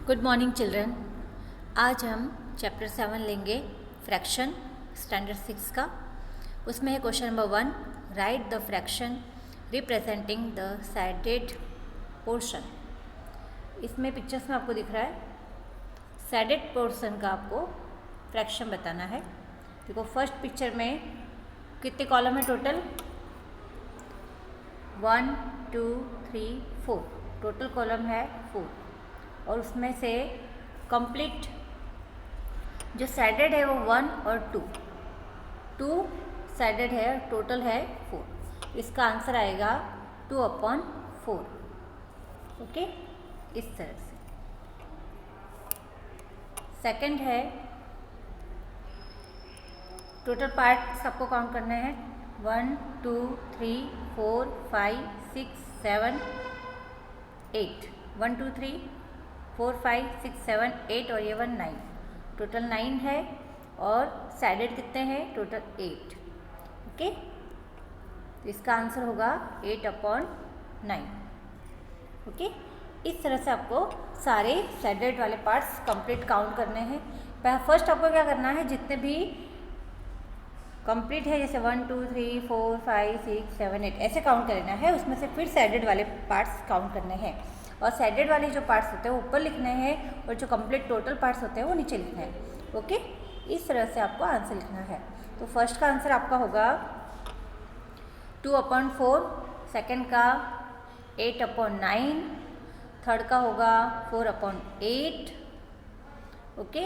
Good morning children. आज हम chapter 7 लेंगे फ्रैक्शन स्टैंडर्ड 6 का। उसमें है question number 1, right the fraction representing the sided portion. इसमें पिक्चर्स में आपको दिख रहा है साइडेड पोर्शन का आपको फ्रैक्शन बताना है। देखो फर्स्ट पिक्चर में कितने कॉलम है टोटल? 1 2 3 4 टोटल कॉलम है 4 और उसमें से कंप्लीट जो साइडेड है वो 1 और 2 साइडेड है, टोटल है 4। इसका आंसर आएगा 2/4। ओके, इस तरह से। सेकंड है टोटल पार्ट सबको काउंट करना है 1 2 3 4 5 6 7 8 1 2 3 4 5 6 7 8 और ये 1 9 टोटल 9 है और साइडेड कितने हैं? टोटल 8। ओके, तो इसका आंसर होगा 8/9। ओके, इस तरह से आपको सारे साइडेड वाले पार्ट्स कंप्लीट काउंट करने हैं। फर्स्ट आपको क्या करना है, जितने भी कंप्लीट है जैसे 1 2 3 4 5 6 7 8 ऐसे काउंट करना है, उसमें से फिर साइडेड वाले पार्ट्स काउंट करने हैं और साइडेड वाले जो पार्ट्स होते हैं वो ऊपर लिखने हैं और जो कंप्लीट टोटल पार्ट्स होते हैं वो नीचे लिखने हैं। ओके, इस तरह से आपको आंसर लिखना है। तो फर्स्ट का आंसर आपका होगा 2/4, सेकंड का 8/9, थर्ड का होगा 4/8। ओके,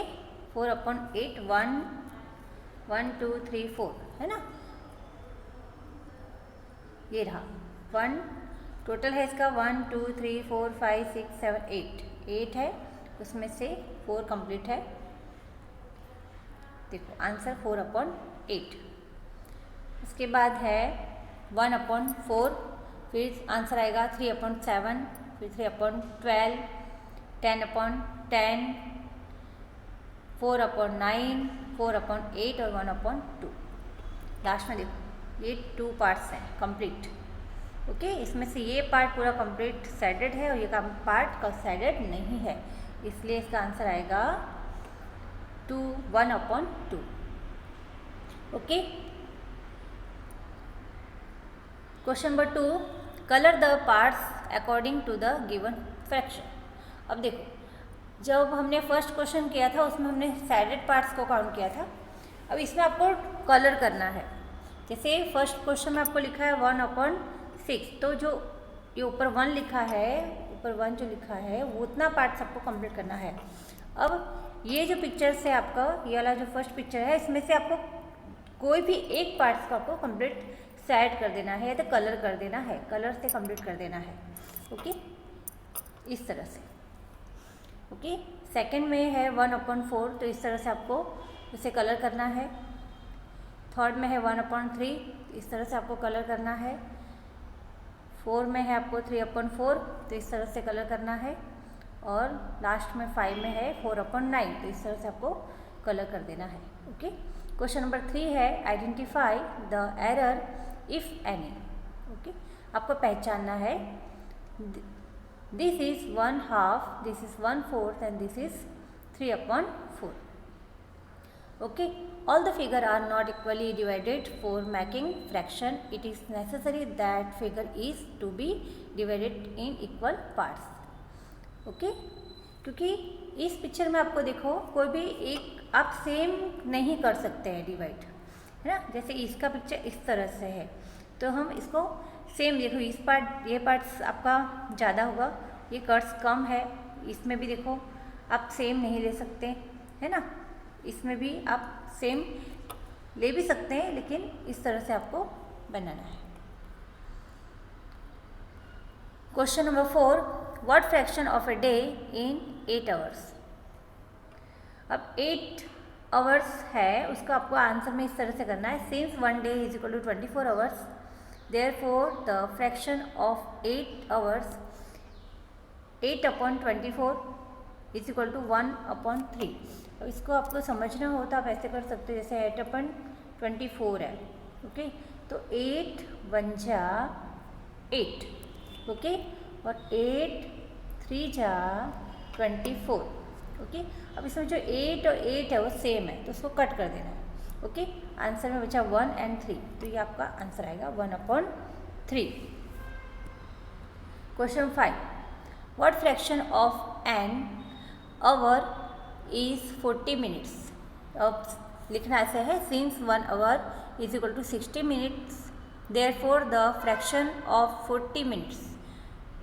4/8 1 2 3 4 है ना, ये रहा 1। टोटल है इसका 1 2 3 4 5 6 7 8 है, उसमें से 4 कंप्लीट है। देखो आंसर 4/8। उसके बाद है 1/4, फिर आंसर आएगा 3/7, फिर 3/12, 10/10, 4/9, 4/8 और 1/2। लास्ट में देखो ये 2 पार्ट्स हैं कंप्लीट। ओके, इसमें से ये पार्ट पूरा कंप्लीट साइडेड है और ये पार्ट साइडेड नहीं है, इसलिए इसका आंसर आएगा 1/2। Okay, question number 2, colour the parts according to the given fraction. अब देखो जब हमने फर्स्ट क्वेश्चन किया था उसमें हमने साइडेड पार्ट्स को काउंट किया था, अब इसमें आपको कलर करना है। जैसे फर्स्ट क्वेश्चन में आपको लिखा है 1/6, तो जो ये ऊपर 1 लिखा है, ऊपर 1 जो लिखा है वो उतना पार्ट सबको कंप्लीट करना है। अब ये जो पिक्चर्स है आपका, ये वाला जो फर्स्ट पिक्चर है, इसमें से आपको कोई भी एक पार्ट्स को आपको कंप्लीट साइड कर देना है या तो कलर कर देना है, कलर से कंप्लीट कर देना है। ओके, इस तरह से। ओके, सेकंड में है 1/4, तो इस तरह से आपको उसे कलर करना है। थर्ड में है 1/3, इस तरह से आपको कलर करना है। 4 में है आपको 3/4, तो इस तरह से कलर करना है। और लास्ट में 5 में है 4/9, तो इस तरह से आपको कलर कर देना है। ओके, क्वेश्चन नंबर 3 है identify the error if any. Okay, आपको पहचानना है this is 1/2, this is 1/4 and this is 3/4। Okay, all the figure are not equally divided. For making fraction, it is necessary that figure is to be divided in equal parts. Okay, क्योंकि इस picture में आपको देखो कोई भी एक आप same नहीं कर सकते हैं डिवाइड, है ना। जैसे इसका पिक्चर इस तरह से है तो हम इसको सेम देखो, इस पार्ट ये पार्ट्स आपका ज़्यादा होगा, ये कर्ट्स कम है। इसमें भी देखो आप सेम नहीं ले सकते, है ना। इसमें भी आप सेम ले भी सकते हैं, लेकिन इस तरह से आपको बनाना है। Question number 4, what fraction of a day in 8 hours. अब 8 आवर्स है, उसका आपको आंसर में इस तरह से करना है। Since 1 day is equal to 24 hours, therefore the fraction of 8 hours 8/24 is equal to 1/3। अब इसको आपको समझना हो तो आप ऐसे कर सकते हो, जैसे 8/24 है। ओके, तो 8 1 जा 8, ओके, और 8 3 जा 24। ओके, अब इसमें जो 8 और 8 है वो सेम है, तो उसको कट कर देना है। ओके, आंसर में बचा 1 और 3, तो ये आपका आंसर आएगा 1/3। Question 5, what fraction of an hour is 40 minutes. अब लिखना ऐसे है, since 1 hour is equal to 60 minutes, therefore the fraction of 40 minutes.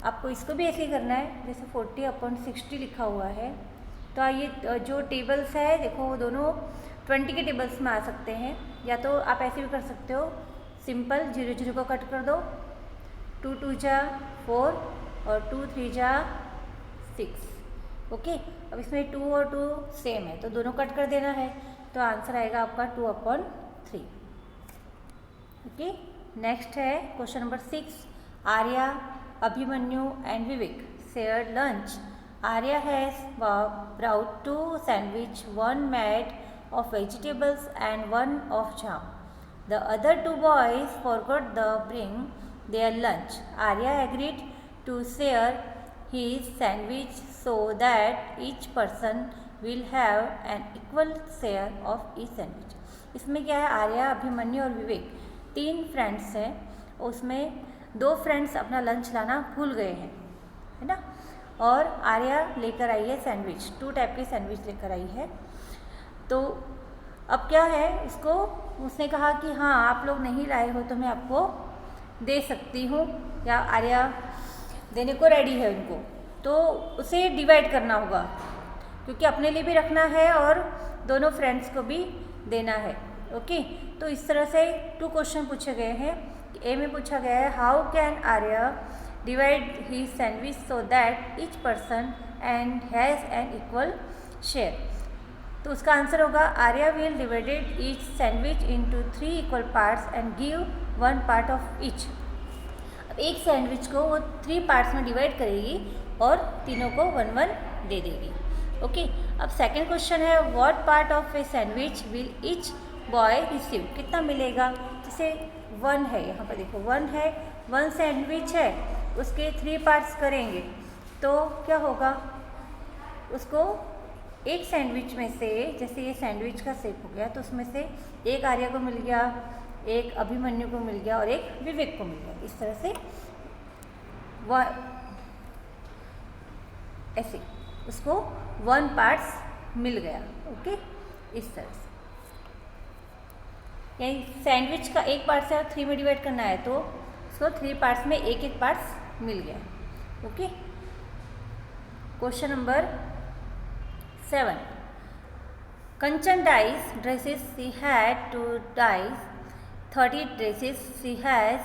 आपको इसको भी ऐसे ही करना है, जैसे 40/60 लिखा हुआ है। तो ये जो टेबल्स है देखो, वो दोनों 20 के टेबल्स में आ सकते हैं, या तो आप ऐसे भी कर सकते हो, सिंपल 0 0 को कट कर दो, 2 2 जा 4 और 2 3 जा 6। ओके, अब इसमें 2 और 2 सेम है, तो दोनों कट कर देना है, तो आंसर आएगा आपका 2/3। ओके, नेक्स्ट है question number 6, Arya, Abhimanyu and Vivek shared lunch. Arya has brought 2 sandwiches, one made of vegetables and one of jam. The other 2 boys forgot to bring their lunch. Arya agreed to share his sandwich so that each person will have an equal share of each sandwich. इसमें क्या है, आर्या, अभिमन्यु और विवेक 3 friends हैं, उसमें 2 friends अपना lunch लाना भूल गए हैं, है ना, और आर्या लेकर आई है सैंडविच, 2 टाइप के सैंडविच लेकर आई है। तो अब क्या है, उसने कहा कि हाँ आप लोग नहीं लाए हो तो मैं आपको दे सकती हूँ, या आर्या देने को रेडी है उनको, तो उसे डिवाइड करना होगा, क्योंकि अपने लिए भी रखना है और दोनों फ्रेंड्स को भी देना है। ओके, तो इस तरह से 2 क्वेश्चन पूछे गए हैं। ए में पूछा गया है, how can Arya divide his sandwich so that each person and has an equal share। तो उसका आंसर होगा, Arya will divided each sandwich into 3 equal parts and give 1 part of each. अब एक सैंडविच को वो 3 पार्ट्स में डिवाइड करेगी और तीनों को 1 1 दे देगी। ओके, अब सेकंड क्वेश्चन है, what part of a sandwich will each boy receive. कितना मिलेगा, जैसे 1 है, यहाँ पर देखो 1 है, 1 सैंडविच है, उसके 3 पार्ट्स करेंगे तो क्या होगा, उसको एक सैंडविच में से, जैसे ये सैंडविच का शेप हो गया, तो उसमें से एक आर्या को मिल गया, एक अभिमन्यु को मिल गया और एक विवेक को मिल गया। इस तरह से ऐसे उसको 1 पार्ट्स मिल गया। ओके, इस तरह से यानी सैंडविच का एक पार्ट से 3 में डिवाइड करना है, तो उसको 3 पार्ट्स में एक एक पार्ट्स मिल गया। Okay, question number 7, Kanchan dyes dresses, she had to dyes 30 dresses, she has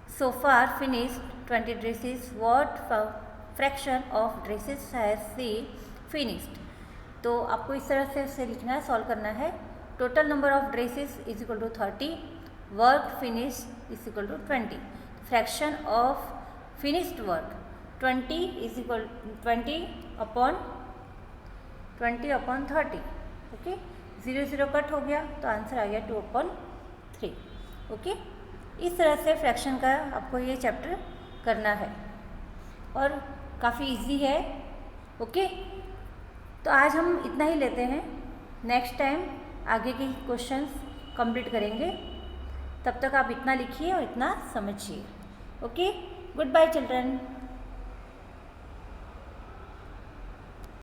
so far finished 20 dresses, what fraction of dresses has she finished। तो आपको इस तरह से उसे लिखना है, सॉल्व करना है। Total number of dresses is equal to 30, work finish is equal to 20, fraction of finished work 20 is equal 20/30। Okay, 0 0 cut हो गया, तो आंसर आ गया 2/3। ओके, इस तरह से फ्रैक्शन का आपको ये चैप्टर करना है और काफ़ी इजी है। ओके, तो आज हम इतना ही लेते हैं, नेक्स्ट टाइम आगे के क्वेश्चंस कंप्लीट करेंगे। तब तक आप इतना लिखिए और इतना समझिए। Okay, good bye children.